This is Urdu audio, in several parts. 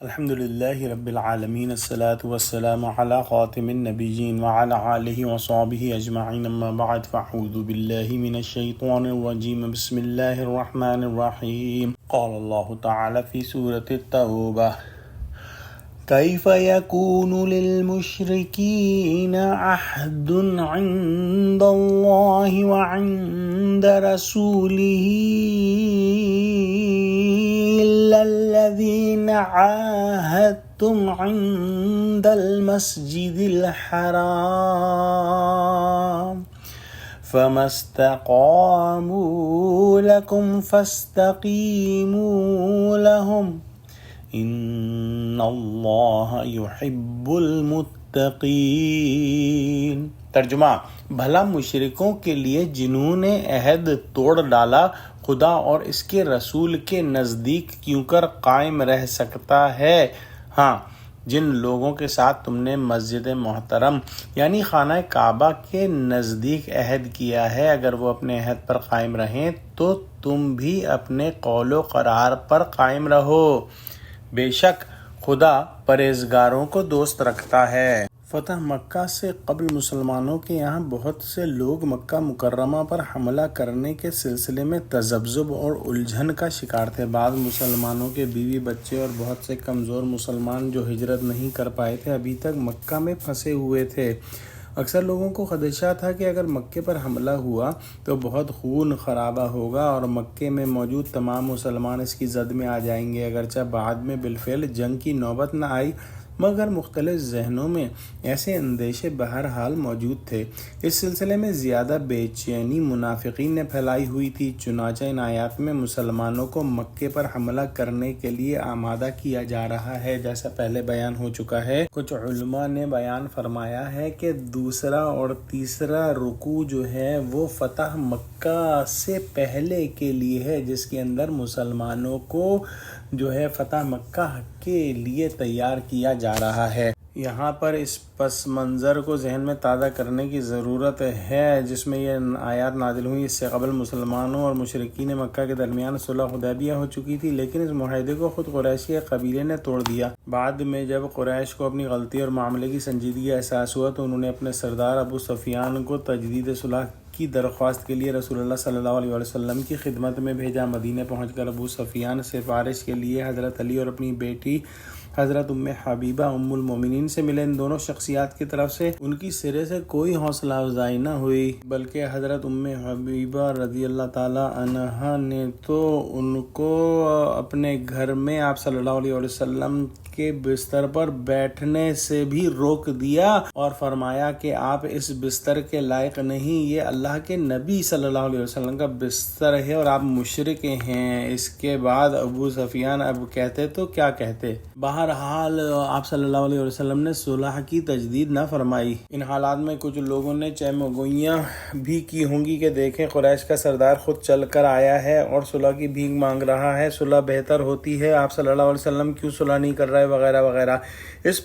الحمد للہ رب العالمین الصلاة والسلام علی خاتم النبیین وعلی آلہ وصحبہ اجمعین اما بعد فاعوذ باللہ من الشیطان الرجیم بسم اللہ الرحمن الرحیم قال اللہ تعالی فی سورة التوبہ کیف یکون للمشرکین عہد عند اللہ وعند رسولہ الذين عاهدتم عند المسجد الحرام فما استقاموا لكم فاستقيموا لهم ان الله يحب المتقين۔ ترجمہ: بھلا مشرکوں کے لیے جنہوں نے عہد توڑ ڈالا خدا اور اس کے رسول کے نزدیک کیوں کر قائم رہ سکتا ہے؟ ہاں، جن لوگوں کے ساتھ تم نے مسجد محترم یعنی خانہ کعبہ کے نزدیک عہد کیا ہے، اگر وہ اپنے عہد پر قائم رہیں تو تم بھی اپنے قول و قرار پر قائم رہو، بے شک خدا پرہیزگاروں کو دوست رکھتا ہے۔ فتح مکہ سے قبل مسلمانوں کے یہاں بہت سے لوگ مکہ مکرمہ پر حملہ کرنے کے سلسلے میں تذبذب اور الجھن کا شکار تھے۔ بعض مسلمانوں کے بیوی بچے اور بہت سے کمزور مسلمان جو ہجرت نہیں کر پائے تھے ابھی تک مکہ میں پھنسے ہوئے تھے۔ اکثر لوگوں کو خدشہ تھا کہ اگر مکے پر حملہ ہوا تو بہت خون خرابہ ہوگا اور مکے میں موجود تمام مسلمان اس کی زد میں آ جائیں گے۔ اگرچہ بعد میں بالفعل جنگ کی نوبت نہ آئی مگر مختلف ذہنوں میں ایسے اندیشے بہرحال موجود تھے۔ اس سلسلے میں زیادہ بے چینی منافقین نے پھیلائی ہوئی تھی، چنانچہ ان آیات میں مسلمانوں کو مکے پر حملہ کرنے کے لیے آمادہ کیا جا رہا ہے۔ جیسا پہلے بیان ہو چکا ہے، کچھ علماء نے بیان فرمایا ہے کہ دوسرا اور تیسرا رکوع جو ہے وہ فتح مکہ سے پہلے کے لیے ہے، جس کے اندر مسلمانوں کو جو ہے فتح مکہ کے لیے تیار کیا جا رہا ہے۔ یہاں پر اس پس منظر کو ذہن میں تازہ کرنے کی ضرورت ہے جس میں یہ آیات نازل ہوئی۔ اس سے قبل مسلمانوں اور مشرکین مکہ کے درمیان صلح حدیبیہ ہو چکی تھی، لیکن اس معاہدے کو خود قریش کے قبیلے نے توڑ دیا۔ بعد میں جب قریش کو اپنی غلطی اور معاملے کی سنجیدگی کا احساس ہوا تو انہوں نے اپنے سردار ابو سفیان کو تجدید صلح کی درخواست کے لیے رسول اللہ صلی اللہ علیہ وسلم کی خدمت میں بھیجا۔ مدینہ پہنچ کر ابو سفیان سفارش کے لیے حضرت علی اور اپنی بیٹی حضرت ام حبیبہ ام المومنین سے ملے۔ ان دونوں شخصیات کی طرف سے ان کی سرے سے کوئی حوصلہ افزائی نہ ہوئی، بلکہ حضرت ام حبیبہ رضی اللہ تعالی عنہا نے تو ان کو اپنے گھر میں آپ صلی اللہ علیہ وسلم کے بستر پر بیٹھنے سے بھی روک دیا اور فرمایا کہ آپ اس بستر کے لائق نہیں، یہ اللہ کے نبی صلی اللہ علیہ وسلم کا بستر ہے اور آپ مشرک ہیں۔ اس کے بعد ابو سفیان اب کہتے تو کیا کہتے، بہرحال آپ صلی اللہ علیہ وسلم نے صلح کی تجدید نہ فرمائی۔ ان حالات میں کچھ لوگوں نے چہمگوئیاں بھی کی ہوں گی کہ دیکھیں قریش کا سردار خود چل کر آیا ہے اور صلح کی بھیک مانگ رہا ہے، صلح بہتر ہوتی ہے، آپ صلی اللہ علیہ وسلم کیوں صلح نہیں کر رہے وغیرہ وغیرہ۔ اس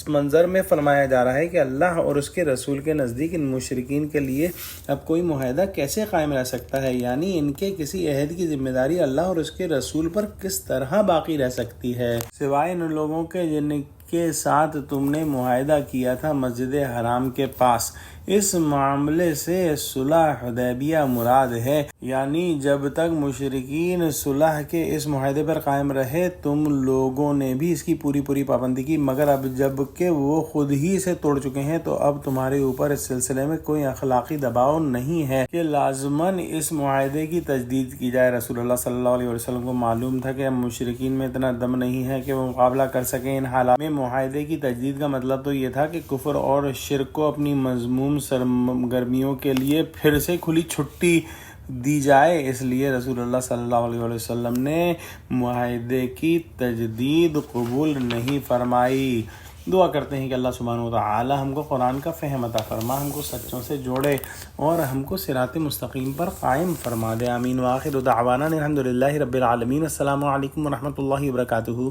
منظر میں فرمایا جا رہا ہے کہ اللہ اور اس کے رسول کے نزدیک ان مشرکین کے لیے اب کوئی معاہدہ کیسے قائم رہ سکتا ہے، یعنی ان کے کسی عہد کی ذمہ داری اللہ اور اس کے رسول پر کس طرح باقی رہ سکتی ہے، سوائے ان لوگوں کے جن کے ساتھ تم نے معاہدہ کیا تھا مسجد حرام کے پاس۔ اس معاملے سے صلح حدیبیہ مراد ہے، یعنی جب تک مشرکین صلح کے اس معاہدے پر قائم رہے تم لوگوں نے بھی اس کی پوری پابندی کی، مگر اب جب کہ وہ خود ہی سے توڑ چکے ہیں تو اب تمہارے اوپر اس سلسلے میں کوئی اخلاقی دباؤ نہیں ہے کہ لازماً اس معاہدے کی تجدید کی جائے۔ رسول اللہ صلی اللہ علیہ وسلم کو معلوم تھا کہ اب مشرکین میں اتنا دم نہیں ہے کہ وہ مقابلہ کر سکیں۔ ان حالات میں معاہدے کی تجدید کا مطلب تو یہ تھا کہ کفر اور شرک کو اپنی مذموم سرگرمیوں کے لیے پھر سے کھلی چھٹی دی جائے۔ اس لیے رسول اللہ صلی اللہ علیہ وسلم نے معاہدے کی تجدید قبول نہیں فرمائی۔ دعا کرتے ہیں کہ اللہ سبحانہ وتعالی ہم کو قرآن کا فہم عطا فرما، ہم کو سچوں سے جوڑے اور ہم کو صراط مستقیم پر قائم فرما دے، آمین۔ وآخر دعوانا الحمد للہ رب العالمین۔ السلام علیکم ورحمۃ اللہ وبرکاتہ۔